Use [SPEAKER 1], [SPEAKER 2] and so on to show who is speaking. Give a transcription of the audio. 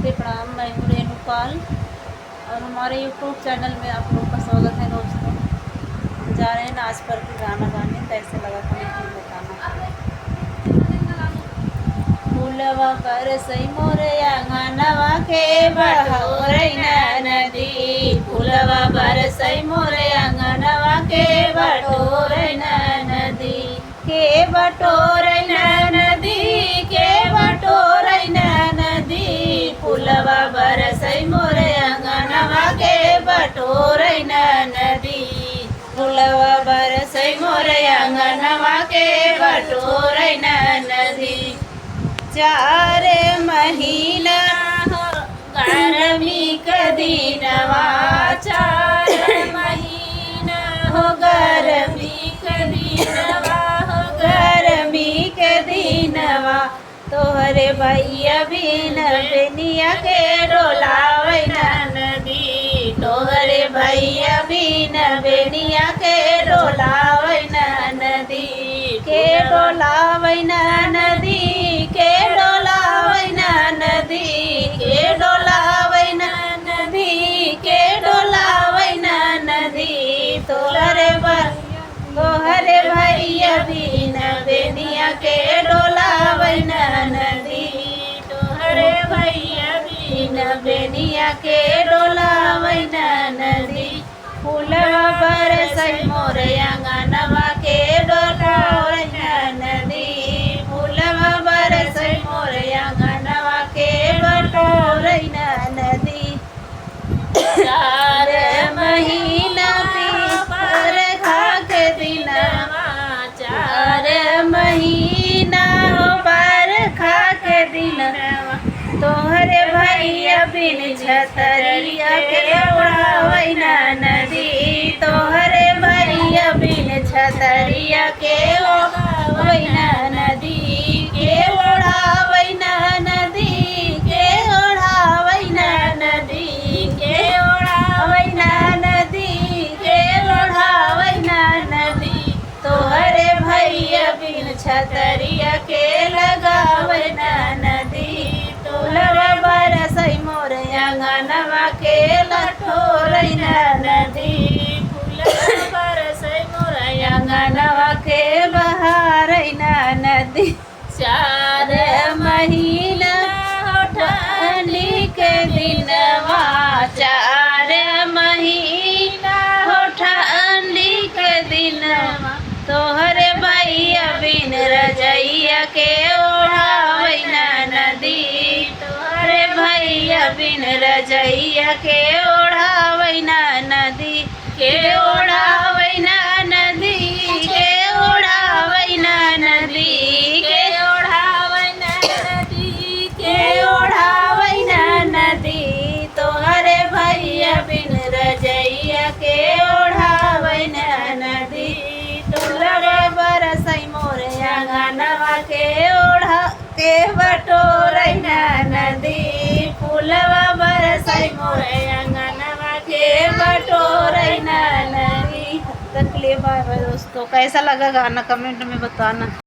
[SPEAKER 1] नमस्ते प्रणाम। मैं हूँ रेणु पाल और हमारे यूट्यूब चैनल में आप लोग का स्वागत है दोस्तों। हम जा रहे हैं नाच पर के गाना गाने, कैसे लगा कमेंट में बताना। फूलवा बरसई मोरे अंगनवा के बटोरई नदी, फूलवा बरसई मोरे अंगनवा के बटोरई नदी, के बटोरई नदी, के बटोरई नदी, फूलवा बरसई मोरे अंगनवा के बटोरई नदी, फूलवा बरसई मोरे अंगनवा के बटोरई नदी। 4 महीना हो गर्मी के दिनवा, 4 महीना हो गर्मी के दिनवा, हो गर्मी के दिनवा, तोहरे भैया बिन बेनिया के डोलावै नदी, तोहरे भैया बिन बेनिया के डोलावै नदी, के डोलावै नदी, के डोलावै नदी, के डोलावै नदी, के डोलावै नदी, तोहरे भैया बिन बेनिया के डोलावै नदी, तोहरे भैया बिन बेनिया के डोलावै नदी, फूलवा बरसई मोरे अंगनवा के डोलावै नदी, फूलवा बरसई मोरे अंगनवा के डोलावै नदी। 4 महीना पीपर खा के दिनवा, 4 महीना हो बरखा के दिनवा, तोहरे भैया बिन छतरिया के ओढ़ावै नदी, तोहरे भैया बिन छतरिया के ओढ़ावै नदी, के ओढ़ावै नदी, के ओढ़ावै नदी, के ओढ़ावै नदी, के ओढ़ावै नदी, तोहरे भैया बिन छतरिया के लगावै नदी, फूलवा बरसई मोरे अंगनवा के लठोरई नदी, फूलवा बरसई मोरे अंगनवा के बहारई नदी। 4 महीना हो ठंडी के दिनवा, 4 महीना हो ठंडी के दिनवा, तोहरे भैया बिन रजैया के ओढ़ावै नदी, तोहरे भैया बिन रजैया के ओढ़ावै नदी, के ओढ़ावै नदी, के ओढ़ावै नदी, के ओढ़ावै नदी, के ओढ़ावै नदी, तोहरे भैया बिन रजैया के ओढ़ावै नदी, फूलवा बरसई मोरे अंगनवा के ओढ़ा के बटोरई नदी, फूलवा बरसई मोरे अंगनवा के बटोरई नदी। तक के लिए बाय बाय दोस्तों। कैसा लगा गाना कमेंट में बताना।